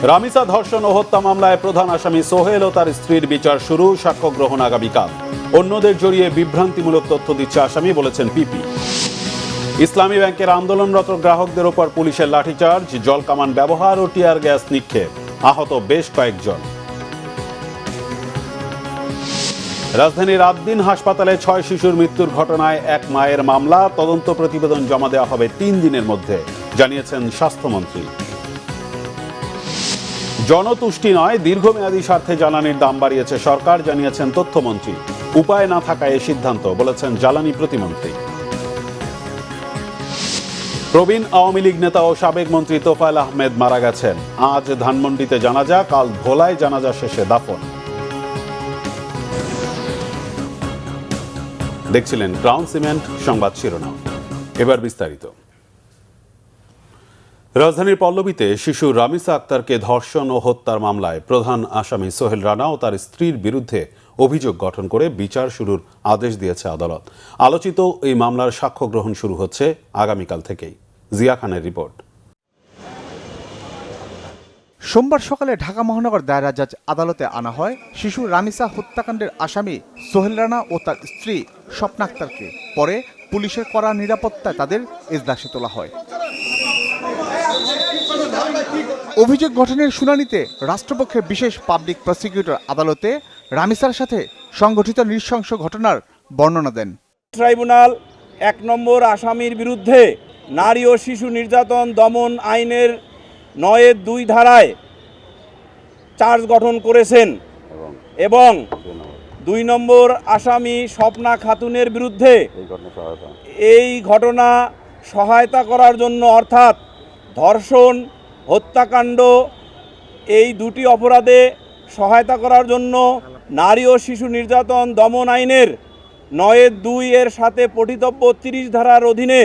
রামিসা ধর্ষণ ও হত্যা মামলায় প্রধান আসামি সোহেল ও তার স্ত্রীর বিচার শুরু, সাক্ষ্য গ্রহণ আগামীকাল। অন্যদের জড়িয়ে বিভ্রান্তিমূলক তথ্য দিচ্ছে আসামি, বলেছেন পিপি। ইসলামী ব্যাংকের আন্দোলনরত গ্রাহকদের ওপর পুলিশের লাঠিচার্জ, জলকামান ব্যবহার ও টিয়ার গ্যাস নিক্ষেপ, আহত বেশ কয়েকজন। রাজধানীর আদ্দিন হাসপাতালে 6 শিশুর মৃত্যুর ঘটনায় এক মায়ের মামলা, তদন্ত প্রতিবেদন জমা দেওয়া হবে 3 দিনের মধ্যে, জানিয়েছেন স্বাস্থ্যমন্ত্রী। জনতুষ্টি নয়, দীর্ঘমেয়াদী স্বার্থে জ্বালানির দাম বাড়িয়েছে সরকার, জানিয়েছেন তথ্যমন্ত্রী। উপায় না থাকায় এই সিদ্ধান্ত, বলেছেন জ্বালানি প্রতিমন্ত্রী। প্রবীণ আওয়ামী লীগ নেতা ও সাবেক মন্ত্রী তোফায়েল আহমেদ মারা গেছেন। আজ ধানমন্ডিতে জানাজা, কাল ভোলায় জানাজা শেষে দাফন। দেখছিলেন ক্রাউন সিমেন্ট সংবাদ শিরোনাম, এবার বিস্তারিত। রাজধানীর পল্লবীতে শিশু রামিসা আক্তারকে ধর্ষণ ও হত্যার মামলায় প্রধান আসামি সোহেল রানা ও তার স্ত্রীর বিরুদ্ধে অভিযোগ গঠন করে বিচার শুরুর আদেশ দিয়েছে আদালত। আলোচিত এই মামলার সাক্ষ্য গ্রহণ শুরু হচ্ছে আগামীকাল থেকেই। জিয়া খানের রিপোর্ট। সোমবার সকালে ঢাকা মহানগর দায়রা জজ আদালতে আনা হয় শিশু রামিসা হত্যাকাণ্ডের আসামি সোহেল রানা ও তার স্ত্রী স্বপ্না আক্তারকে। পরে পুলিশের কড়া নিরাপত্তায় তাদের এজলাসে তোলা হয়। অভিযোগ গঠনের শুনানিতে রাষ্ট্রপক্ষের বিশেষ পাবলিক প্রসিকিউটর আদালতে রামিসার সাথে সংঘটিত নৃশংস ঘটনার বর্ণনা দেন। ট্রাইব্যুনাল 1 নম্বর আসামির বিরুদ্ধে নারী ও শিশু নির্যাতন দমন আইনের 9(2) ধারায় চার্জ গঠন করেছেন এবং 2 নম্বর আসামি স্বপ্না খাতুনের বিরুদ্ধে এই ঘটনা সহায়তা করার জন্য, অর্থাৎ ধর্ষণ হত্যাকাণ্ড, এই দুটি অপরাধে সহায়তা করার জন্য নারী ও শিশু নির্যাতন দমন আইনের 9(2) এর সাথে পঠিতব্য 30 ধারার অধীনে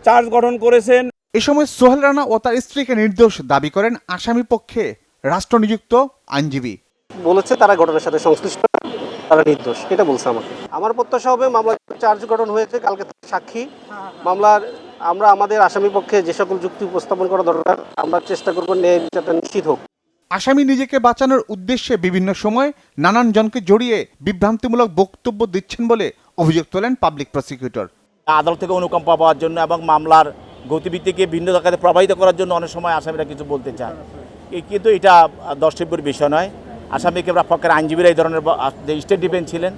চার্জ গঠন করেছেন। এ সময় সোহেল রানা ও তার স্ত্রীকে নির্দোষ দাবি করেন আসামি পক্ষে রাষ্ট্রনিযুক্ত আইনজীবী। বলেছে তারা ঘটনার সাথে সংশ্লিষ্ট, তারা নির্দোষ, এটা বলছে আমাকে। আমার প্রত্যাশা হবে মামলা চার্জ গঠন হয়েছে, কালকে সাক্ষী মামলার আমরা আমাদের আসামি পক্ষে যে সকল যুক্তি উপস্থাপন করা দরকার আমরা চেষ্টা করব ন্যায় বিচারটা নিশ্চিত হোক। আসামি নিজেকে বাঁচানোর উদ্দেশ্যে বিভিন্ন সময় নানান জনকে জড়িয়ে বিভ্রান্তিমূলক বক্তব্য দিচ্ছেন বলে অভিযোগ তোলেন পাবলিক প্রসিকিউটর। আদালত থেকে অনুকম্পা পাওয়ার জন্য এবং মামলার গতিবিধিকে ভিন্ন জায়গাতে প্রবাহিত করার জন্য অনেক সময় আসামিরা কিছু বলতে চান, কিন্তু এটা দর্শব্যের বিষয় নয়। আসামিকে পক্ষের আইনজীবীরা এই ধরনের, যে স্টেট ডিফেন্স ছিলেন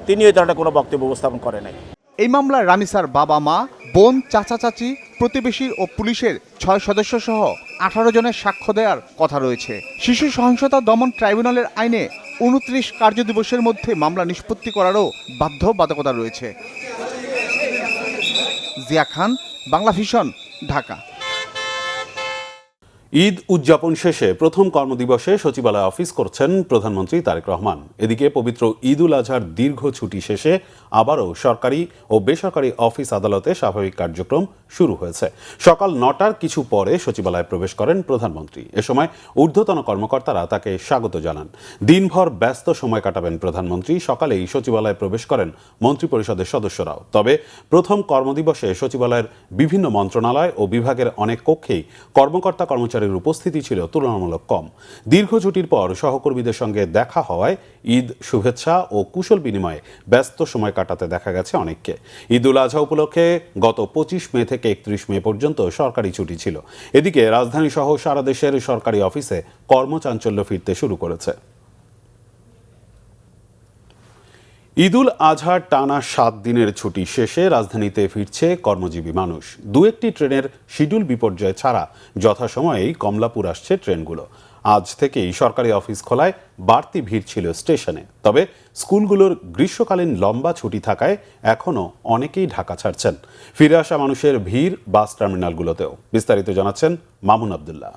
তিনি এই ধরনের কোনো বক্তব্য উপস্থাপন করে নাই। এই মামলায় রামিসার বাবা মা, বোন, চাচা চাচি, প্রতিবেশী ও পুলিশের 6 সদস্য সহ 18 জনের সাক্ষ্য দেওয়ার কথা রয়েছে। শিশু সহিংসতা দমন ট্রাইব্যুনালের আইনে 29 কার্যদিবসের মধ্যে মামলা নিষ্পত্তি করারও বাধ্যবাধকতা রয়েছে। জিয়া খান, বাংলা ভিশন, ঢাকা। ঈদ উদযাপন শেষে প্রথম কর্মদিবসে সচিবালয় অফিস করছেন প্রধানমন্ত্রী তারেক রহমান। এদিকে পবিত্র ঈদ উল আজহার দীর্ঘ ছুটি শেষে আবারও সরকারি ও বেসরকারি অফিস আদালতে স্বাভাবিক কার্যক্রম শুরু হয়েছে। সকাল 9টার কিছু পরে সচিবালয়ে প্রবেশ করেন প্রধানমন্ত্রী। এ সময় ঊর্ধ্বতন কর্মকর্তারা তাকে স্বাগত জানান। দিনভর ব্যস্ত সময় কাটাবেন প্রধানমন্ত্রী। সকালেই সচিবালয়ে প্রবেশ করেন মন্ত্রিপরিষদের সদস্যরাও। তবে প্রথম কর্মদিবসে সচিবালয়ের বিভিন্ন মন্ত্রণালয় ও বিভাগের অনেক কক্ষেই কর্মকর্তা কর্মচারী উপস্থিতি ছিল তুলনামূলক কম। দীর্ঘ ছুটির পর সহকর্মীদের সঙ্গে দেখা হওয়ায় ঈদ শুভেচ্ছা ও কুশল বিনিময়ে ব্যস্ত সময় কাটাতে দেখা গেছে অনেককে। ঈদ উল আজহা উপলক্ষে গত 25 মে থেকে 31 মে পর্যন্ত সরকারি ছুটি ছিল। এদিকে রাজধানী সহ সারা দেশের সরকারি অফিসে কর্মচাঞ্চল্য ফিরতে শুরু করেছে। ঈদ উল আজহার টানা 7 দিনের ছুটি শেষে রাজধানীতে ফিরছে কর্মজীবী মানুষ। 2-1টি ট্রেনের শিডিউল বিপর্যয় ছাড়া যথাসময়েই কমলাপুর আসছে ট্রেনগুলো। আজ থেকেই সরকারি অফিস খোলায় বাড়তি ভিড় ছিল স্টেশনে। তবে স্কুলগুলোর গ্রীষ্মকালীন লম্বা ছুটি থাকায় এখনও অনেকেই ঢাকা ছাড়ছেন। ফিরে আসা মানুষের ভিড় বাস টার্মিনালগুলোতেও। বিস্তারিত জানাচ্ছেন মামুন আবদুল্লাহ।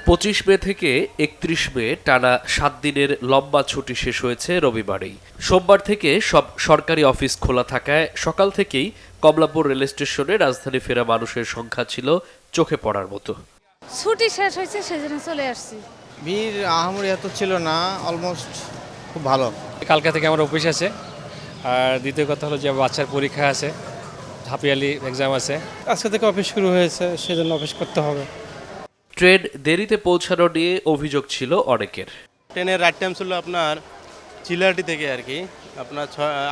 25 মে থেকে 31 মে টানা 7 দিনের লম্বা ছুটি শেষ হয়েছে রবিবারেই। সোমবার থেকে সব সরকারি অফিস খোলা থাকায় সকাল থেকেই কমলাপুর রেল স্টেশনে রাজধানী ফেরা মানুষের সংখ্যা ছিল চোখে পড়ার মতো। ছুটি শেষ হয়েছে সেজন্য চলে আসছি। ভিড় আহামরি এত ছিল না, অলমোস্ট খুব ভালো। কালকা থেকে আমার অফিস আছে, আর দ্বিতীয় কথা হলো যে বাচ্চার পরীক্ষা আছে, হাফ ইয়ারলি এক্সাম আছে। আজকে থেকে অফিস শুরু হয়েছে, সেজন্য অফিস করতে হবে। ট্রেন দেরিতে পৌঁছানো নিয়ে অভিযোগ ছিল অনেকের। ট্রেনের রাইট টাইম ছিল আপনার চিলাহাটি থেকে আর কি আপনার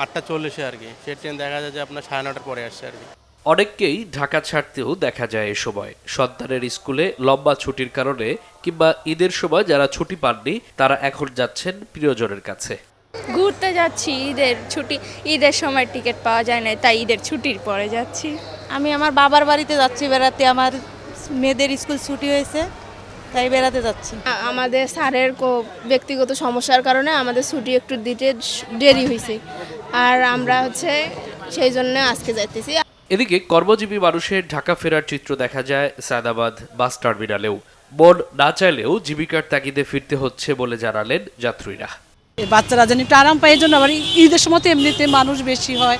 8:40 আর কি, সেই ট্রেন দেখা যায় যে আপনার 9:30 পরে আসছে আর কি। অনেককেই ঢাকা ছাড়তেও দেখা যায় এ সময়। সন্তানের স্কুলে লম্বা ছুটির কারণে কিংবা ঈদের সময় যারা ছুটি পাননি তারা এখন যাচ্ছেন প্রিয়জনের কাছে। ঘুরতে যাচ্ছি, ঈদের সময় টিকিট পাওয়া যায় না, তাই ঈদের ছুটির পরে যাচ্ছি। আমি আমার বাবার বাড়িতে যাচ্ছি বেড়াতে, আমার মেয়েদের স্কুল ছুটি হয়েছে তাই বেড়াতে যাচ্ছি। আমাদের স্যারের ব্যক্তিগত সমস্যার কারণে আমাদের ছুটি একটু দিতে দেরি হয়েছে, আর আমরা সেই জন্য আজকে যাইতেছি। এদিকে কর্মজীবী মানুষের ঢাকা ফেরার চিত্র দেখা যায় সায়দাবাদ বাস টার্মিনালেও। মন না চাইলেও জীবিকার তাগিদে ফিরতে হচ্ছে বলে জানালেন যাত্রীরা। বাচ্চারা যেন একটু আরাম পায়, এই জন্য আবার ঈদের সময় তো এমনিতে মানুষ বেশি হয়,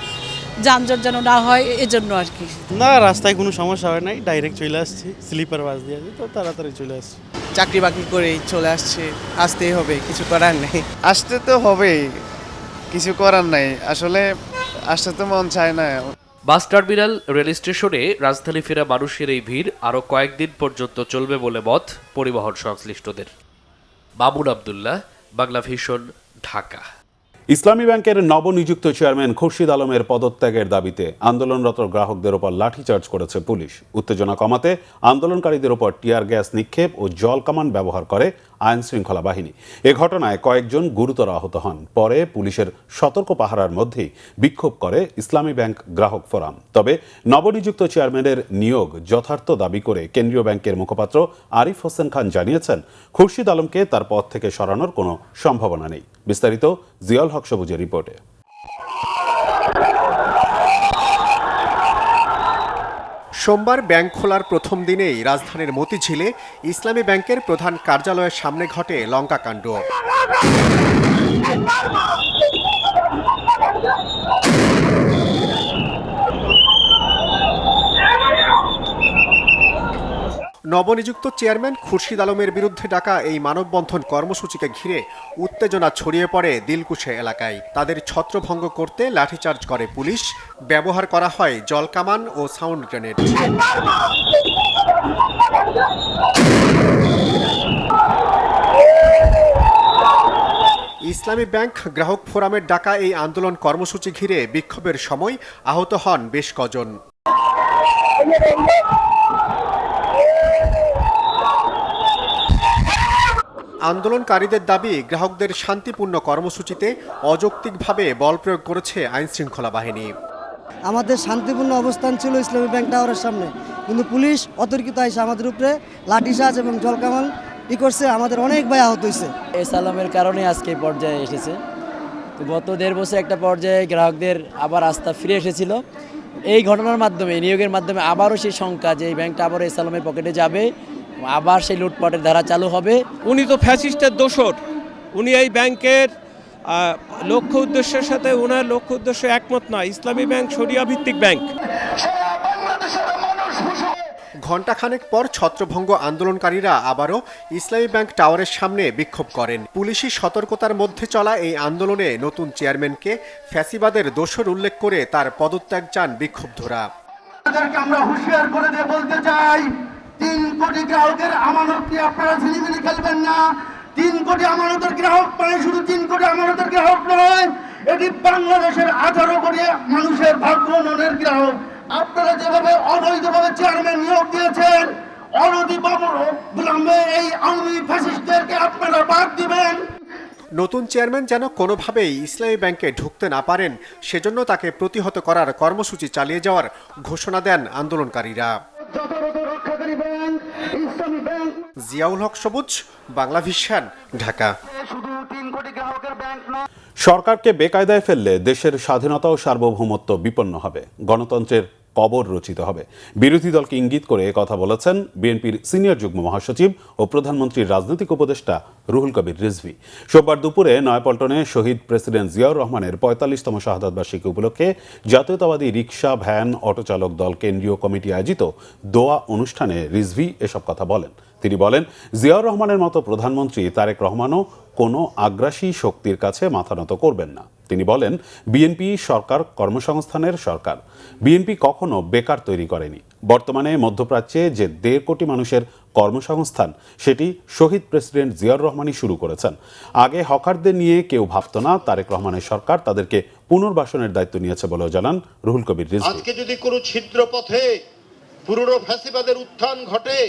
যানজট যেন না হয় এজন্য আর কি। না, রাস্তায় কোনো সমস্যা হয় নাই, ডাইরেক্ট চলে আসছি, স্লিপার বাস দিয়ে তো তাড়াতাড়ি চলে আসছি। চাকরি বাকরি করেই চলে আসছে, আসতেই হবে, কিছু করার নেই। আসতে তো হবেই, কিছু করার নাই, আসলে আসতে তো মন চায় না। বাস টার্মিনাল রেল স্টেশনে রাজধানী ফেরা মানুষের এই ভিড় আরও কয়েকদিন পর্যন্ত চলবে বলে মত পরিবহন সংশ্লিষ্টদের। মামুন আবদুল্লাহ, বাংলা ভিশন, ঢাকা। ইসলামী ব্যাংকের নবনিযুক্ত চেয়ারম্যান খুরশিদ আলমের পদত্যাগের দাবিতে আন্দোলনরত গ্রাহকদের ওপর লাঠিচার্জ করেছে পুলিশ। উত্তেজনা কমাতে আন্দোলনকারীদের ওপর টিয়ার গ্যাস নিক্ষেপ ও জল কামান ব্যবহার করে আইন শৃঙ্খলা বাহিনী। এ ঘটনায় কয়েকজন গুরুতর আহত হন। পরে পুলিশের সতর্ক পাহারার মধ্যেই বিক্ষোভ করে ইসলামী ব্যাংক গ্রাহক ফোরাম। তবে নবনিযুক্ত চেয়ারম্যানের নিয়োগ যথার্থ দাবি করে কেন্দ্রীয় ব্যাংকের মুখপাত্র আরিফ হোসেন খান জানিয়েছেন, খুরশিদ আলমকে তার পদ থেকে সরানোর কোনো সম্ভাবনা নেই। বিস্তারিত জিয়াউল হক সবুজের রিপোর্টে। সোমবার ব্যাংক খোলার প্রথম দিনেই রাজধানীর মতিঝিলে ইসলামী ব্যাংকের প্রধান কার্যালয়ের সামনে ঘটে লঙ্কাকাণ্ড। নবনিযুক্ত চেয়ারম্যান খুরশিদ আলমের বিরুদ্ধে ডাকা এই মানববন্ধন কর্মসূচিকে ঘিরে উত্তেজনা ছড়িয়ে পড়ে দিলকুশে এলাকায়। তাদের ছত্রভঙ্গ করতে লাঠিচার্জ করে পুলিশ, ব্যবহার করা হয় জলকামান ও সাউন্ড গ্রেনেড। ইসলামী ব্যাংক গ্রাহক ফোরামের ডাকা এই আন্দোলন কর্মসূচি ঘিরে বিক্ষোভের সময় আহত হন বেশ কজন। আন্দোলনকারীদের দাবি, গ্রাহকদের শান্তিপূর্ণ কর্মসূচিতে অযৌক্তিকভাবে বল প্রয়োগ করেছে আইনশৃঙ্খলা বাহিনী। আমাদের শান্তিপূর্ণ অবস্থান ছিল ইসলামী ব্যাংক টাওয়ারের সামনে, কিন্তু পুলিশ অতর্কিত এসে আমাদের উপরে লাঠিচার্জ এবং জলকামান করছে। আমাদের অনেক ভাই আহত হয়েছে। এই সালামের কারণে আজকে এই পর্যায়ে এসেছে। তো গত 1.5 বছর একটা পর্যায়ে গ্রাহকদের আবার আস্থা ফিরে এসেছিল। এই ঘটনার মাধ্যমে, নিয়োগের মাধ্যমে আবারও সেই শঙ্কা যে এই ব্যাংকটা আবারও এই সালামের পকেটে যাবে, আবার সেই লুটপাটের ধারা চালু হবে। উনি তো ফ্যাসিস্টের দোসর। উনি এই ব্যাংকের লক্ষ্য উদ্দেশ্যের সাথে ওনার লক্ষ্য উদ্দেশ্য একমত নয়। ইসলামী ব্যাংক শরিয়া ভিত্তিক ব্যাংক। ঘণ্টাখানেক পর ছত্রভঙ্গ আন্দোলনকারীরা আবারও ইসলামী ব্যাংক টাওয়ারের সামনে বিক্ষোভ করেন। পুলিশি সতর্কতার মধ্যে চলা এই আন্দোলনে নতুন চেয়ারম্যানকে ফ্যাসিবাদের দোসর উল্লেখ করে তার পদত্যাগ চান বিক্ষুব্ধরা। আমরা হুঁশিয়ার করে দিয়ে বলতে চাই, 3 কোটি গ্রাহকের আমানত নিয়ে আপনারা ঝিলিমিলি খেলবেন না। 3 কোটি আমানতের গ্রাহক মানে শুধু 3 কোটি আমানতের গ্রাহক নয়, এটি বাংলাদেশের 18 কোটি মানুষের ভাগ্য উন্নয়নের গ্রাহক। আপনারা যেভাবে অবৈধভাবে চেয়ারম্যান নিয়োগ দিয়েছেন, অনতিবিলম্বে এই আওয়ামী ফ্যাসিস্টদেরকে আপনারা বাদ দিবেন। নতুন চেয়ারম্যান যেন কোনোভাবেই ইসলামী ব্যাংকে ঢুকতে না পারেন, সেজন্য তাকে প্রতিহত করার কর্মসূচি চালিয়ে যাওয়ার ঘোষণা দেন আন্দোলনকারীরা। জিয়াউল হক সবুজ, বাংলা ভিশন, ঢাকা। সরকারকে বেকায়দায় ফেললে দেশের স্বাধীনতা ও সার্বভৌমত্ব বিপন্ন হবে, গণতন্ত্রের কবর রচিত হবে। বিরোধী দলকে ইঙ্গিত করে কথা বলেছেন বিএনপির সিনিয়র যুগ্ম মহাসচিব ও প্রধানমন্ত্রীর রাজনৈতিক উপদেষ্টা রুহুল কবির রিজভী। সোমবার দুপুরে নয়াপল্টনে শহীদ প্রেসিডেন্ট জিয়াউর রহমানের 45তম শাহাদাত বার্ষিকী উপলক্ষে জাতীয়তাবাদী রিকশা, ভ্যান, অটোচালক দল কেন্দ্রীয় কমিটি আয়োজিত দোয়া অনুষ্ঠানে রিজভী এসব কথা বলেন। তিনি বলেন, জিয়াউর রহমানের মতো প্রধানমন্ত্রী তারেক রহমানও কোনো আগ্রাসী শক্তির কাছে মাথা নত করবেন না। তিনি বলেন, বিএনপি সরকার কর্মসংস্থানের সরকার। বিএনপি কখনো বেকার তৈরি করেনি। বর্তমানে মধ্যপ্রাচ্যে যে 1.5 কোটি মানুষের কর্মসংস্থান, সেটি শহীদ প্রেসিডেন্ট জিয়াউর রহমানই শুরু করেছেন। আগে হকারদের নিয়ে কেউ ভাবত না। তারেক রহমানের সরকার তাদেরকে পুনর্বাসনের দায়িত্ব নিয়েছে বলেও জানান রুহুল কবির রিজভী। আজকে যদি কোনো ছিদ্র পথে পুরনো ফ্যাসিবাদের উত্থান ঘটে,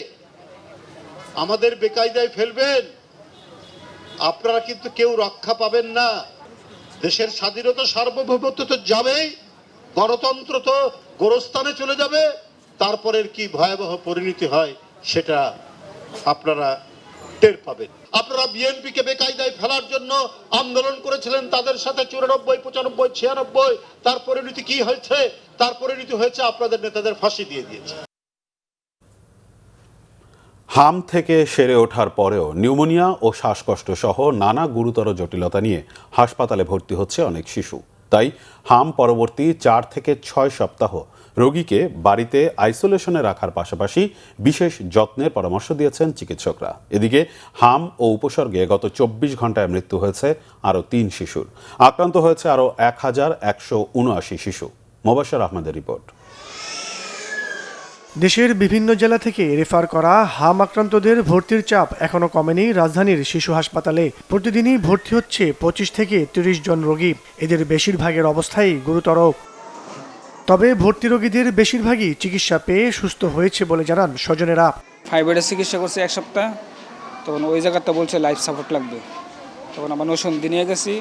আমাদের বেকায়দায় ফেলবেন, আপনারা কিন্তু কেউ রক্ষা পাবেন না। দেশের স্বাধীনতা সার্বভৌমত্ব তো যাবেই, গণতন্ত্র তো গোরস্থানে চলে যাবে। তারপরের কি ভয়াবহ পরিণতি হয় সেটা আপনারা টের পাবেন। আপনারা বিএনপিকে বেকায়দায় ফেলার জন্য আন্দোলন করেছিলেন, তাদের সাথে 94, 95, 96। তার পরিণতি কি হয়েছে? তার পরিণতি হয়েছে আপনাদের নেতাদের ফাঁসি দিয়ে দিয়েছে। হাম থেকে সেরে ওঠার পরেও নিউমোনিয়া ও শ্বাসকষ্ট সহ নানা গুরুতর জটিলতা নিয়ে হাসপাতালে ভর্তি হচ্ছে অনেক শিশু। তাই হাম পরবর্তী 4 থেকে 6 সপ্তাহ রোগীকে বাড়িতে আইসোলেশনে রাখার পাশাপাশি বিশেষ যত্নের পরামর্শ দিয়েছেন চিকিৎসকরা। এদিকে হাম ও উপসর্গে গত 24 ঘন্টায় মৃত্যু হয়েছে আরও 3 শিশুর। আক্রান্ত হয়েছে আরও 1179 শিশু। মোবাশ্বের আহমেদের রিপোর্ট। দেশের বিভিন্ন জেলা থেকে রেফার করা হাম আক্রান্তদের ভর্তির চাপ এখনো কমেনি রাজধানীর শিশু হাসপাতালে। প্রতিদিনই ভর্তি হচ্ছে 25 থেকে 30 জন রোগী। এদের বেশিরভাগের অবস্থাই গুরুতর। তবে ভর্তি রোগীদের বেশিরভাগই চিকিৎসা পেয়ে সুস্থ হয়েছে বলে জানান স্বজনেরা। ফাইবারের চিকিৎসা করছে 1 সপ্তাহ, তখন ওই জায়গাটা বলছে লাইফ সাপোর্ট লাগবে। তখন আবার নরসিংদী নিয়ে গেছি,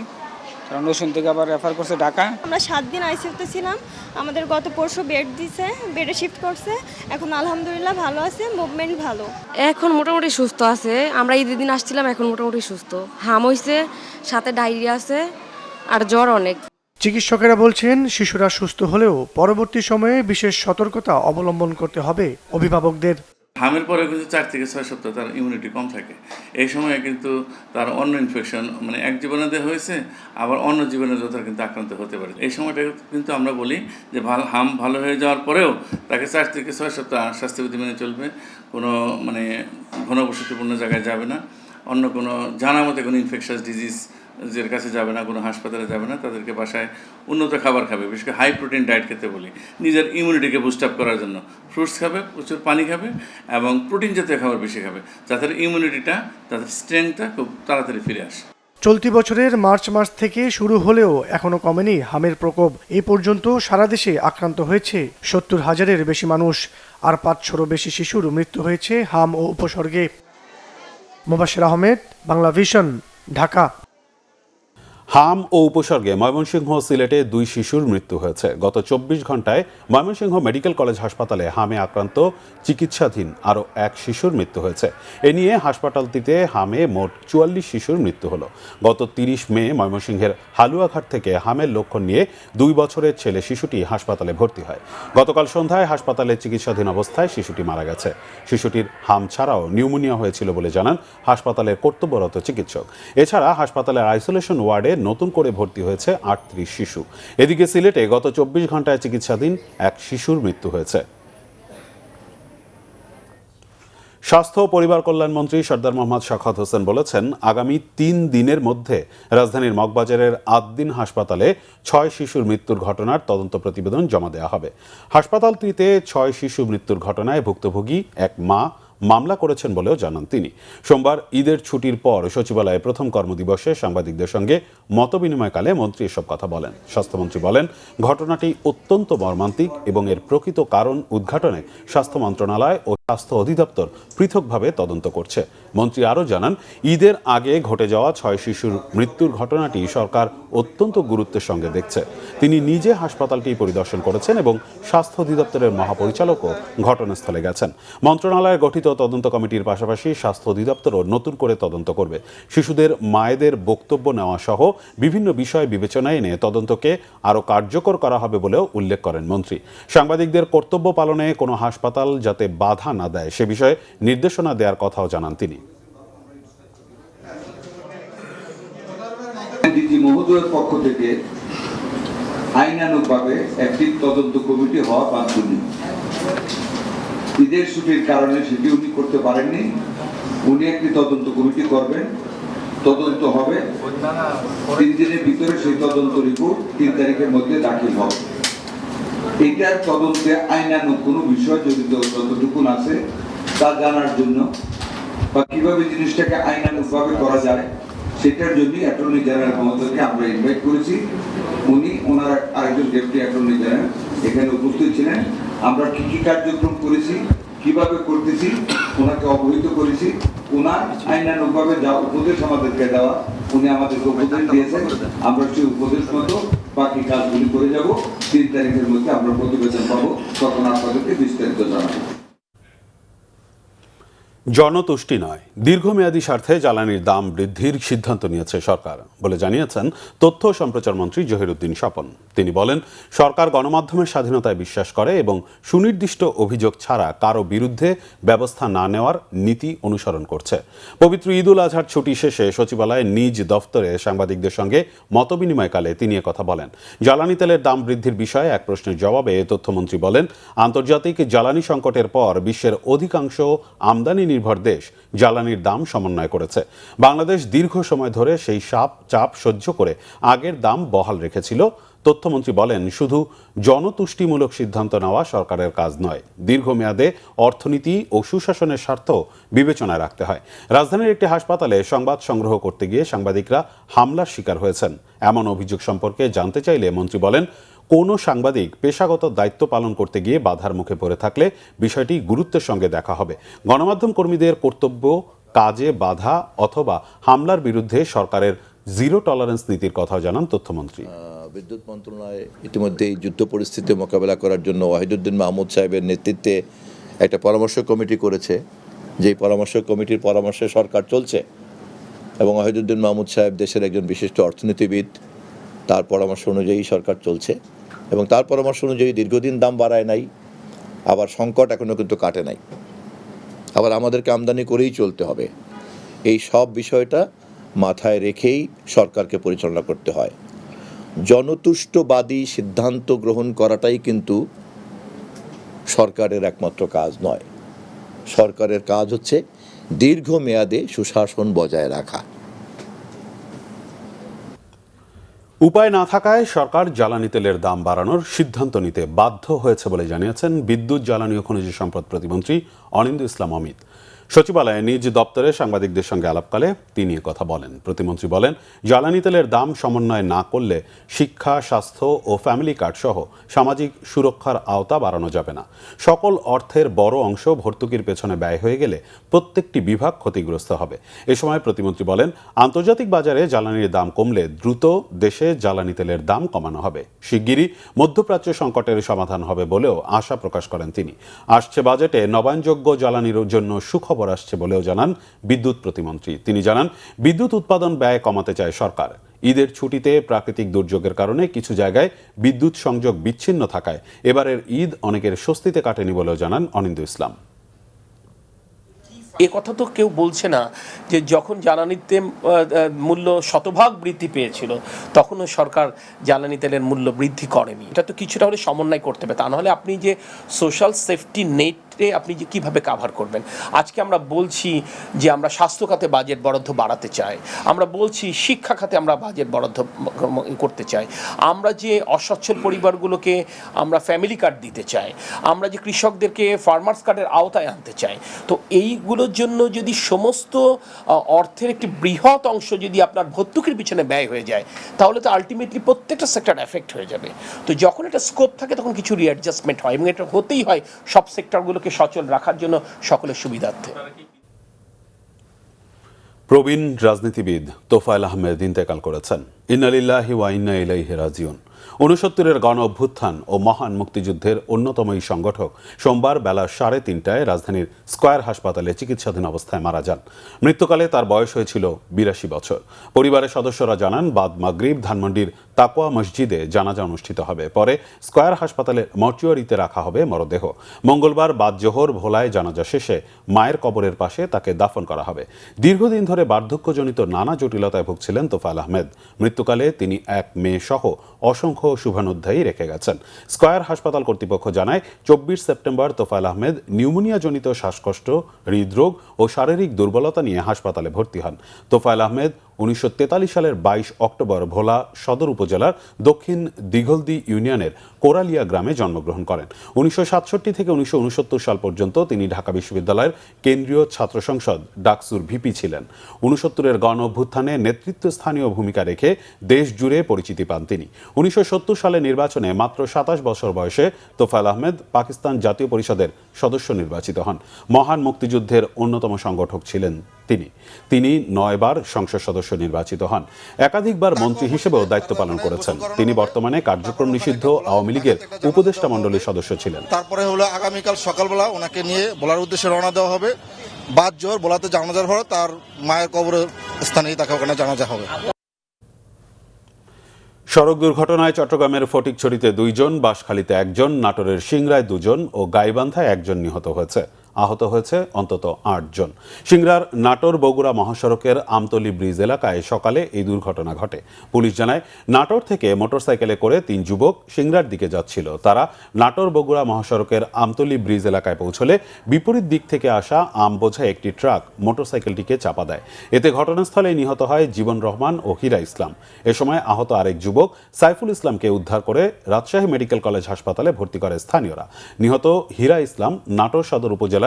কারণ নরসিংদী থেকে আবার রেফার করছে ঢাকা। আমরা 7 দিন আইসিইউতে ছিলাম। আমাদের গত পরশু বেড দিছে, বেডে শিফট করছে। এখন আলহামদুলিল্লাহ ভালো আছে, মুভমেন্ট ভালো। এখন মোটামুটি সুস্থ আছে। আমরা ঈদের দিন আসছিলাম, এখন মোটামুটি সুস্থ। হাম হইছে, সাথে ডায়রিয়া আছে আর জ্বর অনেক। চিকিৎসকেরা বলছেন, শিশুরা সুস্থ হলেও পরবর্তী সময়ে বিশেষ সতর্কতা অবলম্বন করতে হবে অভিভাবকদের। হামের পরে কিন্তু 4 থেকে 6 সপ্তাহ তার ইমিউনিটি কম থাকে। এই সময়ে কিন্তু তার অন্য ইনফেকশন, মানে এক জীবনেতে হয়েছে, আবার অন্য জীবনেতেও তার কিন্তু আক্রান্ত হতে পারে। এই সময়টা কিন্তু আমরা বলি যে হাম ভালো হয়ে যাওয়ার পরেও তাকে 4 থেকে 6 সপ্তাহ স্বাস্থ্যবিধি মেনে চলবে। কোনো মানে ঘনবসতিপূর্ণ জায়গায় যাবে না, অন্য কোনো জানা মতে কোনো ইনফেকশাস ডিজিজ এর কাছে যাবে না, কোনো হাসপাতালে যাবে না। তাদেরকে বাসায় উন্নত খাবার খাবে, বিশেষ করে হাই প্রোটিন ডায়েট খেতে বলি, নিজের ইমিউনিটিকে বুস্ট আপ করার জন্য। ফ্রুটস খাবে, প্রচুর পানি খাবে এবং প্রোটিন জাতীয় খাবার বেশি খাবে, যাতে ইমিউনিটিটা, তাদের স্ট্রেংথটা খুব তাড়াতাড়ি ফিরে আসে। চলতি বছরের মার্চ মাস থেকে শুরু হলেও এখনো কমেনি হামের প্রকোপ। এ পর্যন্ত সারা দেশে আক্রান্ত হয়েছে 70,000-এর বেশি মানুষ, আর 500-রও বেশি শিশুর মৃত্যু হয়েছে হাম ও উপসর্গে। মোবাশ্বের আহমেদ, বাংলা ভিশন, ঢাকা। হাম ও উপসর্গে ময়মনসিংহ, সিলেটে 2 শিশুর মৃত্যু হয়েছে। গত 24 ঘন্টায় ময়মনসিংহ মেডিকেল কলেজ হাসপাতালে হামে আক্রান্ত চিকিৎসাধীন আরও 1 শিশুর মৃত্যু হয়েছে। এ নিয়ে হাসপাতালটিতে হামে মোট 44 শিশুর মৃত্যু হলো। গত 30 মে ময়মনসিংহের হালুয়াঘাট থেকে হামের লক্ষণ নিয়ে 2 বছরের ছেলে শিশুটি হাসপাতালে ভর্তি হয়। গতকাল সন্ধ্যায় হাসপাতালে চিকিৎসাধীন অবস্থায় শিশুটি মারা গেছে। শিশুটির হাম ছাড়াও নিউমোনিয়া হয়েছিল বলে জানান হাসপাতালের কর্তব্যরত চিকিৎসক। এছাড়া হাসপাতালের আইসোলেশন ওয়ার্ডে নতুন করে ভর্তি হয়েছে 38 শিশু। এদিকে সিলেটে গত 24 ঘন্টায় চিকিৎসাধীন 1 শিশুর মৃত্যু হয়েছে। স্বাস্থ্য ও পরিবার কল্যাণ মন্ত্রী সরদার মোহাম্মদ শওকত হোসেন বলেছেন, আগামী 3 দিনের মধ্যে রাজধানীর মগবাজারের আদ্দিন হাসপাতালে 6 শিশুর মৃত্যুর ঘটনার তদন্ত প্রতিবেদন জমা দেওয়া হবে। হাসপাতালটিতে 6 শিশু মৃত্যুর ঘটনায় ভুক্তভোগী এক মা মামলা করেছেন বলেও জানান তিনি। সোমবার ঈদের ছুটির পর সচিবালয়ে প্রথম কর্মদিবসে সাংবাদিকদের সঙ্গে মতবিনিময়কালে মন্ত্রী এসব কথা বলেন। স্বাস্থ্যমন্ত্রী বলেন, ঘটনাটি অত্যন্ত মর্মান্তিক এবং এর প্রকৃত কারণ উদ্ঘাটনে স্বাস্থ্য মন্ত্রণালয় ও স্বাস্থ্য অধিদপ্তর পৃথকভাবে তদন্ত করছে। মন্ত্রী আরও জানান, ঈদের আগে ঘটে যাওয়া 6 শিশুর মৃত্যুর ঘটনাটি সরকার অত্যন্ত গুরুত্বের সঙ্গে দেখছে। তিনি নিজে হাসপাতালটি পরিদর্শন করেছেন এবং স্বাস্থ্য অধিদপ্তরের মহাপরিচালকও ঘটনাস্থলে গেছেন। মন্ত্রণালয়ের গঠিত তদন্ত কমিটির পাশাপাশি স্বাস্থ্য অধিদপ্তরও নতুন করে তদন্ত করবে। শিশুদের মায়েদের বক্তব্য নেওয়া সহ বিভিন্ন বিষয় বিবেচনায় এনে তদন্তকে আরও কার্যকর করা হবে বলেও উল্লেখ করেন মন্ত্রী। সাংবাদিকদের কর্তব্য পালনে কোনো হাসপাতাল যাতে বাধা না দেয় সে বিষয়ে নির্দেশনা দেওয়ার কথাও জানান তিনি। ডিজি মহোদয়ের পক্ষ থেকে আইনানুগভাবে একটি তদন্ত কমিটি হওয়া বাঞ্ছনীয়। ঈদের ছুটির কারণে সেটি উনি করতে পারেননি। উনি একটি তদন্ত কমিটি করবেন তদন্ত হবে, 3 দিনের ভিতরে সেই তদন্ত রিপোর্ট 3 তারিখের মধ্যে দাখিল হবে। এটার তদন্তে আইনানুগ কোনো বিষয় যদি যতটুকু আছে তা জানার জন্য বা কিভাবে জিনিসটাকে আইনানুগভাবে করা যায় সেটার জন্য অ্যাটর্নি জেনারেল মহোদয়কে আমরা ইনভাইট করেছি। উনি ওনার আরেকজন ডেপুটি অ্যাটর্নি জেনারেল এখানে উপস্থিত ছিলেন। আমরা কি কি কার্যক্রম করেছি, কিভাবে করতেছি ওনাকে অবহিত করেছি। ওনার আইনানুগভাবে যা উপদেশ আমাদেরকে দেওয়া, উনি আমাদেরকে উপদেশ দিয়েছেন, আমরা সেই উপদেশ মতো বাকি কাজগুলি করে যাব। 3 তারিখের মধ্যে আমরা প্রতিবেদন পাবো, তখন আপনাদেরকে বিস্তারিত জানাবো। জনতুষ্টি নয়, দীর্ঘমেয়াদী স্বার্থে জ্বালানির দাম বৃদ্ধির সিদ্ধান্ত নিয়েছে সরকার বলে জানিয়েছেন তথ্য ও সম্প্রচার মন্ত্রী জহিরুদ্দিন স্বপন। তিনি বলেন, সরকার গণমাধ্যমের স্বাধীনতায় বিশ্বাস করে এবং সুনির্দিষ্ট অভিযোগ ছাড়া কারো বিরুদ্ধে ব্যবস্থা না নেওয়ার নীতি অনুসরণ করছে। পবিত্র ঈদ উল আজহার ছুটি শেষে সচিবালয়ে নিজ দফতরে সাংবাদিকদের সঙ্গে মতবিনিময়কালে তিনি কথা বলেন। জ্বালানি তেলের দাম বৃদ্ধির বিষয়ে এক প্রশ্নের জবাবে তথ্যমন্ত্রী বলেন, আন্তর্জাতিক জ্বালানি সংকটের পর বিশ্বের অধিকাংশ আমদানি নির্ভর দেশ জ্বালানির দাম সমন্বয় করেছে। বাংলাদেশ দীর্ঘ সময় ধরে সেই চাপ সহ্য করে আগের দাম বহাল রেখেছিল। তথ্যমন্ত্রী বলেন, শুধু জনতুষ্টিমূলক সিদ্ধান্ত নেওয়া সরকারের কাজ নয়, দীর্ঘমেয়াদে অর্থনীতি ও সুশাসনের স্বার্থ বিবেচনায় রাখতে হয়। রাজধানীর একটি হাসপাতালে সংবাদ সংগ্রহ করতে গিয়ে সাংবাদিকরা হামলার শিকার হয়েছেন। এমন অভিযোগ সম্পর্কে জানতে চাইলে মন্ত্রী বলেন, কোনো সাংবাদিক পেশাগত দায়িত্ব পালন করতে গিয়ে বাধার মুখে পড়ে থাকলে বিষয়টি গুরুত্বের সঙ্গে দেখা হবে। গণমাধ্যম কর্মীদের কর্তব্য কাজে বাধা অথবা হামলার বিরুদ্ধে সরকারের জিরো টলারেন্স নীতির কথা জানান তথ্যমন্ত্রী। বিদ্যুৎ মন্ত্রণালয় ইতিমধ্যেই যুদ্ধ পরিস্থিতি মোকাবেলা করার জন্য ওয়াহিদুদ্দিন মাহমুদ সাহেবের নেতৃত্বে একটা পরামর্শ কমিটি করেছে। যেই পরামর্শ কমিটির পরামর্শে সরকার চলছে এবং ওয়াহিদুদ্দিন মাহমুদ সাহেব দেশের একজন বিশিষ্ট অর্থনীতিবিদ, তার পরামর্শ অনুযায়ী সরকার চলছে এবং তার পরামর্শ অনুযায়ী দীর্ঘদিন দাম বাড়ায় নাই, আবার সংকট এখনও কিন্তু কাটে নাই, আবার আমাদেরকে আমদানি করেই চলতে হবে। এই সব বিষয়টা মাথায় রেখেই সরকারকে পরিচালনা করতে হয়। জনতুষ্টবাদী সিদ্ধান্ত গ্রহণ করাটাই কিন্তু সরকারের একমাত্র কাজ নয়। সরকারের কাজ হচ্ছে দীর্ঘমেয়াদে সুশাসন বজায় রাখা। উপায় না থাকায় সরকার জ্বালানি তেলের দাম বাড়ানোর সিদ্ধান্ত নিতে বাধ্য হয়েছে বলে জানিয়েছেন বিদ্যুৎ, জ্বালানি ও খনিজ সম্পদ প্রতিমন্ত্রী অনিন্দ্য ইসলাম অমিত। সচিবালয়ে নিজ দপ্তরে সাংবাদিকদের সঙ্গে আলাপকালে তিনি কথা বলেন। প্রতিমন্ত্রী বলেন, জ্বালানি তেলের দাম সমন্বয় না করলে শিক্ষা, স্বাস্থ্য ও ফ্যামিলি কার্ড সহ সামাজিক সুরক্ষার আওতা বাড়ানো যাবে না। সকল অর্থের বড় অংশ ভর্তুকির পেছনে ব্যয় হয়ে গেলে প্রত্যেকটি বিভাগ ক্ষতিগ্রস্ত হবে। এ সময় প্রতিমন্ত্রী বলেন, আন্তর্জাতিক বাজারে জ্বালানির দাম কমলে দ্রুত দেশে জ্বালানি তেলের দাম কমানো হবে। শিগগিরই মধ্যপ্রাচ্য সংকটের সমাধান হবে বলেও আশা প্রকাশ করেন তিনি। আসছে বাজেটে নবায়নযোগ্য জ্বালানির জন্য সুখবর আসছে বলেও জানান বিদ্যুৎ প্রতিমন্ত্রী। তিনি জানান, বিদ্যুৎ উৎপাদন ব্যয় কমাতে চায় সরকার। ঈদের ছুটিতে প্রাকৃতিক দুর্যোগের কারণে কিছু জায়গায় বিদ্যুৎ সংযোগ বিচ্ছিন্ন থাকায় এবারের ঈদ অনেকের স্বস্তিতে কাটেনি বলেও জানান অনিন্দ্য ইসলাম। এ কথা তো কেউ বলছে না যে যখন জ্বালানিতে মূল্য শতভাগ বৃদ্ধি পেয়েছিল তখনও সরকার জ্বালানি তেলের মূল্য বৃদ্ধি করেনি। এটা তো কিছুটা হলে সমন্বয় করতে হবে, তা নাহলে আপনি যে সোশ্যাল সেফটি নেটে আপনি যে কীভাবে কাভার করবেন। আজকে আমরা বলছি যে আমরা স্বাস্থ্য খাতে বাজেট বরাদ্দ বাড়াতে চাই, আমরা বলছি শিক্ষা খাতে আমরা বাজেট বরাদ্দ করতে চাই, আমরা যে অসচ্ছল পরিবারগুলোকে আমরা ফ্যামিলি কার্ড দিতে চাই, আমরা যে কৃষকদেরকে ফার্মার্স কার্ডের আওতায় আনতে চাই। তো এইগুলোর জন্য যদি সমস্ত অর্থের একটি বৃহৎ অংশ যদি আপনার ভর্তুকির পিছনে ব্যয় হয়ে যায় তাহলে তো আলটিমেটলি প্রত্যেকটা সেক্টর এফেক্ট হয়ে যাবে। তো যখন এটা স্কোপ থাকে তখন কিছু রিঅ্যাডজাস্টমেন্ট হয় এবং এটা হতেই হয় সব সেক্টরগুলোকে সচল রাখার জন্য সকলের সুবিধার্থে। প্রবীণ রাজনীতিবিদ তোফায়েল আহমেদ ইন্তেকাল করেছেন। ইন্না লিল্লাহি ওয়া ইন্না ইলাইহি রাজিউন। 69-এর গণ অভ্যুত্থান ও মহান মুক্তিযুদ্ধের অন্যতম এই সংগঠক সোমবার বেলা 3:30টায় রাজধানীর স্কয়ার হাসপাতালে চিকিৎসাধীন অবস্থায় মারা যান। মৃত্যুকালে তার বয়স হয়েছিল 82 বছর। পরিবারের সদস্যরা জানান, বাদ মাগরিব ধানমন্ডির তাকওয়া মসজিদে জানাজা অনুষ্ঠিত হবে। পরে স্কয়ার হাসপাতালের মর্চুয়ারিতে রাখা হবে মরদেহ। মঙ্গলবার বাদ জোহর ভোলায় জানাজা শেষে মায়ের কবরের পাশে তাকে দাফন করা হবে। দীর্ঘদিন ধরে বার্ধক্যজনিত নানা জটিলতায় ভুগছিলেন তোফায়েল আহমেদ। মৃত্যুকালে তিনি এক মেয়ে সহ অসংখ্য শুভানুধ্যায়ী রেখে গেছেন। স্কয়ার হাসপাতাল কর্তৃপক্ষ জানায়, 24 সেপ্টেম্বর তোফায়েল আহমেদ নিউমোনিয়াজনিত শ্বাসকষ্ট, হৃদরোগ ও শারীরিক দুর্বলতা নিয়ে হাসপাতালে ভর্তি হন। তোফায়েল আহমেদ 1943 সালের 22 অক্টোবর ভোলা সদর উপজেলার দক্ষিণ দিঘলদি ইউনিয়নের কোরালিয়া গ্রামে জন্মগ্রহণ করেন। 1967 থেকে 1969 সাল পর্যন্ত তিনি ঢাকা বিশ্ববিদ্যালয়ের কেন্দ্রীয় ছাত্র সংসদ ডাকসুর ভিপি ছিলেন। 69-এর গণ অভ্যুত্থানে নেতৃত্বস্থানীয় ভূমিকা রেখে দেশ জুড়ে পরিচিতি পান তিনি। 1970 সালে নির্বাচনে মাত্র 27 বছর বয়সে তোফায়েল আহমেদ পাকিস্তান জাতীয় পরিষদের সদস্য নির্বাচিত হন। মহান মুক্তিযুদ্ধের অন্যতম সংগঠক ছিলেন তিনি 9 বার সংসদ সদস্য নির্বাচিত হন। একাধিকবার মন্ত্রী হিসেবেও দায়িত্ব পালন করেছেন। তিনি বর্তমানে কার্যক্রম নিষিদ্ধ আওয়ামী লীগের উপদেষ্টা মণ্ডলীর সদস্য ছিলেন। তারপরে হলো আগামীকাল সকালবেলা ওনাকে নিয়ে ভোলার উদ্দেশ্যে রওনা দেওয়া হবে। বাদ জোর ভোলাতে জানাজা হলো, তার মায়ের কবরের স্থানেই তাকে ওখানে জানাজা হবে। সড়ক দুর্ঘটনায় চট্টগ্রামের ফটিকছড়িতে 2 জন, বাঁশখালীতে 1 জন, নাটোরের সিংড়ায় 2 জন ও গাইবান্ধায় 1 জন নিহত হয়েছে। আহত হয়েছে অন্তত 8 জন। সিংড়ার নাটোর বগুড়া মহাসড়কের আমতলী ব্রিজ এলাকায় সকালে এই দুর্ঘটনা ঘটে। পুলিশ জানায়, নাটোর থেকে মোটরসাইকেলে করে 3 যুবক সিংড়ার দিকে যাচ্ছিল। তারা নাটোর বগুড়া মহাসড়কের আমতলী ব্রিজ এলাকায় পৌঁছলে বিপরীত দিক থেকে আসা আম বোঝাই একটি ট্রাক মোটরসাইকেলটিকে চাপা দেয়। এতে ঘটনাস্থলে নিহত হয় জীবন রহমান ও হীরা ইসলাম। এ সময় আহত আরেক যুবক সাইফুল ইসলামকে উদ্ধার করে রাজশাহী মেডিকেল কলেজ হাসপাতালে ভর্তি করে স্থানীয়রা। নিহত হীরা ইসলাম নাটোর সদর উপজেলার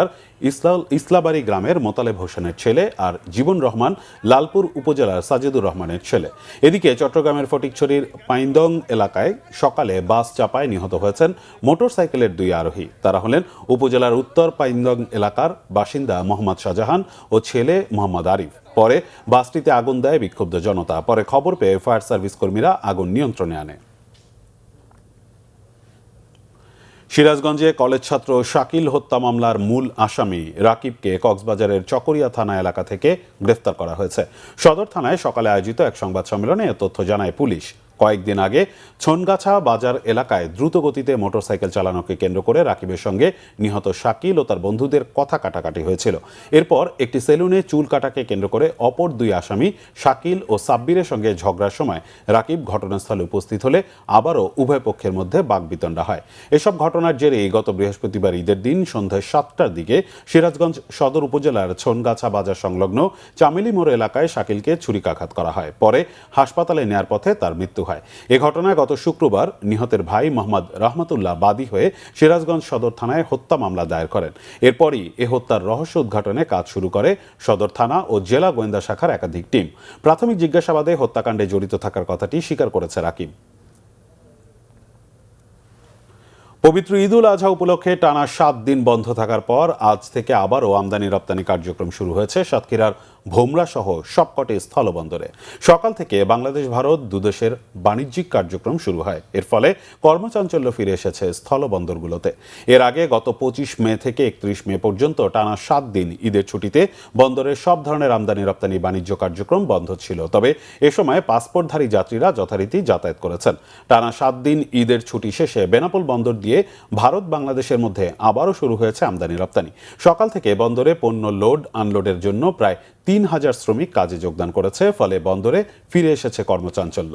ইসলাবাড়ি গ্রামের মোতালেব হোসেনের ছেলে আর জীবন রহমান লালপুর উপজেলার সাজেদুর রহমানের ছেলে। এদিকে চট্টগ্রামের ফটিকছড়ির পাইন্দং এলাকায় সকালে বাস চাপায় নিহত হয়েছেন মোটরসাইকেলের 2 আরোহী। তারা হলেন উপজেলার উত্তর পাইন্দং এলাকার বাসিন্দা মোহাম্মদ শাহজাহান ও ছেলে মোহাম্মদ আরিফ। পরে বাসটিতে আগুন দেয় বিক্ষুব্ধ জনতা। পরে খবর পেয়ে ফায়ার সার্ভিস কর্মীরা আগুন নিয়ন্ত্রণে আনে। সিরাজগঞ্জে কলেজ ছাত্র শাকিল হত্যা মামলার মূল আসামি রাকিবকে কক্সবাজারের চকরিয়া থানা এলাকা থেকে গ্রেফতার করা হয়েছে। সদর থানায় সকালে আয়োজিত এক সংবাদ সম্মেলনে এ তথ্য জানায় পুলিশ। কয়েকদিন আগে ছনগাছা বাজার এলাকায় দ্রুত গতিতে মোটরসাইকেল চালানোকে কেন্দ্র করে রাকিবের সঙ্গে নিহত শাকিল ও তার বন্ধুদের কথা কাটাকাটি হয়েছিল। এরপর একটি সেলুনে চুল কাটাকে কেন্দ্র করে অপর 2 আসামি শাকিল ও সাব্বিরের সঙ্গে ঝগড়ার সময় রাকিব ঘটনাস্থলে উপস্থিত হলে আবারও উভয় পক্ষের মধ্যে বাকবিতণ্ডা হয়। এসব ঘটনার জেরে গত বৃহস্পতিবার ঈদের দিন সন্ধ্যায় 7টার দিকে সিরাজগঞ্জ সদর উপজেলার ছনগাছা বাজার সংলগ্ন চামেলি মোড় এলাকায় শাকিলকে ছুরিকাঘাত করা হয়। পরে হাসপাতালে নেয়ার পথে তার মৃত্যু হয়। এ ঘটনায় গত শুক্রবার নিহতের ভাই মোহাম্মদ রহমতুল্লাহ বাদী হয়ে সিরাজগঞ্জ সদর থানায় হত্যা মামলা দায়ের করেন। এরপরই এ হত্যার রহস্য উদ্ঘাটনে কাজ শুরু করে সদর থানা ও জেলা গোয়েন্দা শাখার একাধিক টিম। প্রাথমিক জিজ্ঞাসাবাদে হত্যাকাণ্ডে জড়িত থাকার কথাটি স্বীকার করেছে রাকিব। পবিত্র ঈদুল আজহা উপলক্ষে টানা 7 দিন বন্ধ থাকার পর আজ থেকে আবারও আমদানি রপ্তানি কার্যক্রম শুরু হয়েছে সাতক্ষীরার ভোমরা সহ সবকটি স্থলবন্দরে। সকাল থেকে বাংলাদেশ ভারত দুদেশের বাণিজ্যিক কার্যক্রম শুরু হয়। এর ফলে কর্মচাঞ্চল্য ফিরে এসেছে স্থলবন্দরগুলোতে। এর আগে গত 25 মে থেকে 31 মে পর্যন্ত টানা 7 দিন ঈদের ছুটিতে বন্দরের সব ধরনের আমদানি রপ্তানি বাণিজ্য কার্যক্রম বন্ধ ছিল। তবে এ সময় পাসপোর্টধারী যাত্রীরা যথারীতি যাতায়াত করেছেন। টানা 7 দিন ঈদের ছুটি শেষে বেনাপোল বন্দর দিয়ে ভারত বাংলাদেশের মধ্যে আবারও শুরু হয়েছে আমদানি রপ্তানি। সকাল থেকে বন্দরে পণ্য লোড আনলোডের জন্য প্রায় 3000 শ্রমিক কাজে যোগদান করেছে। ফলে বন্দরে ফিরে এসেছে কর্মচাঞ্চল্য।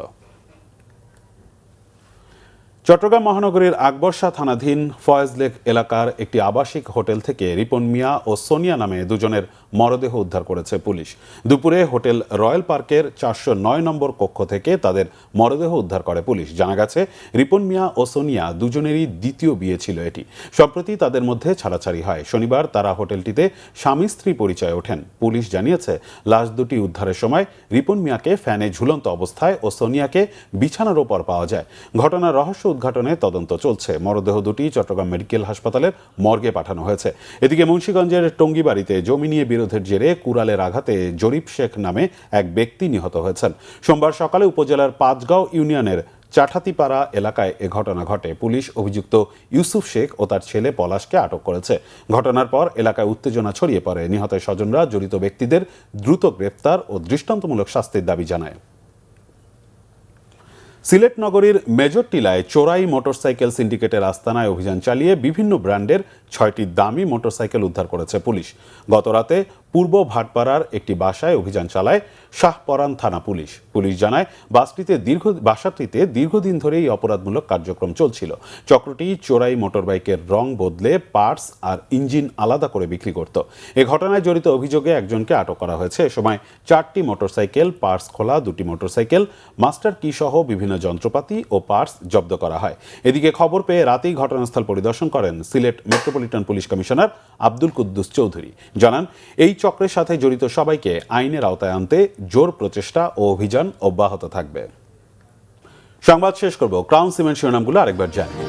চট্টগ্রাম মহানগরীর আকবরশাহ থানাধীন ফয়েজ লেক এলাকার একটি আবাসিক হোটেল থেকে রিপন মিয়া ও সোনিয়া নামে 2 জনের মরদেহ উদ্ধার করেছে পুলিশ। দুপুরে হোটেল রয়্যাল পার্কের 409 নম্বর কক্ষ থেকে তাদের মরদেহ উদ্ধার করে পুলিশ। জানা গেছে, রিপন মিয়া ও সোনিয়া 2 জনেরই দ্বিতীয় বিয়ে ছিল এটি। সম্প্রতি তাদের মধ্যে ছাড়াছাড়ি হয়। শনিবার তারা হোটেলটিতে স্বামী স্ত্রী পরিচয়ে ওঠেন। পুলিশ জানিয়েছে, লাশ দুটি উদ্ধারের সময় রিপন মিয়াকে ফ্যানে ঝুলন্ত অবস্থায় ও সোনিয়াকে বিছানার ওপর পাওয়া যায়। ঘটনার রহস্য উদ্ঘাটনে তদন্ত চলছে। মরদেহ দুটি চট্টগ্রাম মেডিকেল হাসপাতালের মর্গে পাঠানো হয়েছে। এদিকে মুন্সিগঞ্জের টঙ্গিবাড়িতে জমি নিয়ে বিরোধের জেরে কুড়ালের আঘাতে জরিপ শেখ নামে এক ব্যক্তি নিহত হয়েছেন। সোমবার সকালে উপজেলার 5 গাঁও ইউনিয়নের চাঠাতিপাড়া এলাকায় এ ঘটনা ঘটে। পুলিশ অভিযুক্ত ইউসুফ শেখ ও তার ছেলে পলাশকে আটক করেছে। ঘটনার পর এলাকায় উত্তেজনা ছড়িয়ে পড়ে। নিহতের স্বজনরা জড়িত ব্যক্তিদের দ্রুত গ্রেফতার ও দৃষ্টান্তমূলক শাস্তির দাবি জানায়। সিলেট নগরীর মেজর টিলায় চোরাই মোটরসাইকেল সিন্ডিকেটের আস্তানায় অভিযান চালিয়ে বিভিন্ন ব্র্যান্ডের 6টি দামি মোটরসাইকেল উদ্ধার করেছে পুলিশ। গতরাতে পূর্ব ভাটপাড়ার একটি বাসায় অভিযান চালায় শাহপরান থানা পুলিশ। পুলিশ জানায় বাসাটিতে দীর্ঘদিন ধরে এই অপরাধমূলক কার্যক্রম চলছিল। চক্রটি চোরাই মোটরবাইকের রং বদলে পার্টস আর ইঞ্জিন আলাদা করে বিক্রি করত। এ ঘটনায় জড়িত অভিযোগে একজনকে আটক করা হয়েছে। এ সময় 4টি মোটরসাইকেল, পার্টস খোলা 2টি মোটরসাইকেল, মাস্টার কি সহ বিভিন্ন যন্ত্রপাতি ও পার্টস জব্দ করা হয়। এদিকে খবর পেয়ে রাতেই ঘটনাস্থল পরিদর্শন করেন Sylhet metropolitan police commissioner Abdul Quddus Chowdhury. জানান, এই চক্রের সাথে জড়িত সবাইকে আইনের আওতায় আনতে জোর প্রচেষ্টা ও অভিযান অব্যাহত থাকবে। সংবাদ শেষ করব ক্রাউন সিমেন্ট শিরোনামগুলো আরেকবার জানিয়ে।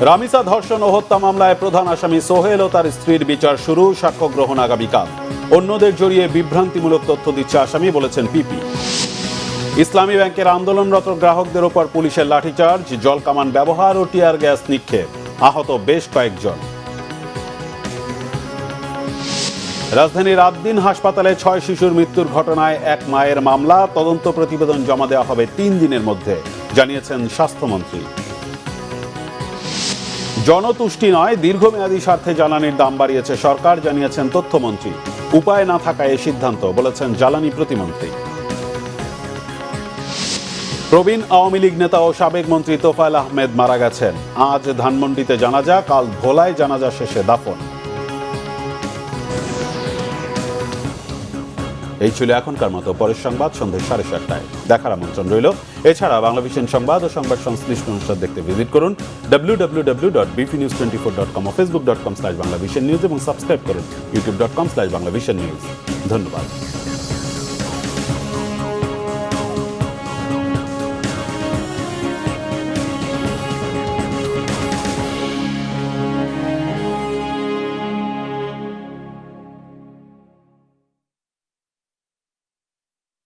রামিসা ধর্ষণ ও হত্যা মামলায় প্রধান আসামি সোহেল ও তার স্ত্রীর বিচার শুরু, সাক্ষ্য গ্রহণ আগামীকাল। অন্যদের জড়িয়ে বিভ্রান্তিমূলক তথ্য দিচ্ছে আসামি, বলেছেন পিপি। ইসলামী ব্যাংকের আন্দোলনরত গ্রাহকদের ওপর পুলিশের লাঠিচার্জ, জলকামান ব্যবহার ও টিয়ার গ্যাস নিক্ষেপ, আহত বেশ কয়েকজন। রাজধানীর রাতদিন হাসপাতালে 6 শিশুর মৃত্যুর ঘটনায় এক মায়ের মামলা। তদন্ত প্রতিবেদন জমা দেওয়া হবে 3 দিনের মধ্যে, জানিয়েছেন স্বাস্থ্যমন্ত্রী। জনতুষ্টি নয়, দীর্ঘমেয়াদী স্বার্থে জ্বালানির দাম বাড়িয়েছে সরকার, জানিয়েছেন তথ্যমন্ত্রী। উপায় না থাকায় এই সিদ্ধান্ত, বলেছেন জ্বালানি প্রতিমন্ত্রী। প্রবীণ আওয়ামী লীগ নেতা ও সাবেক মন্ত্রী তোফায়েল আহমেদ মারা গেছেন। আজ ধানমন্ডিতে জানাজা, কাল ভোলায় জানাজা শেষে দাফন। এই ছিল এখনকার মতো। পরের সংবাদ সন্ধ্যে 7:30টায় দেখার আমন্ত্রণ রইল। এছাড়া বাংলাভিশন সংবাদ ও সংবাদ সংশ্লিষ্ট অনুষ্ঠান দেখতে ভিজিট করুন www.bpnews24.com ও facebook.com/banglavisionnews এবং সাবস্ক্রাইব করুন youtube.com/banglavisionnews। ধন্যবাদ।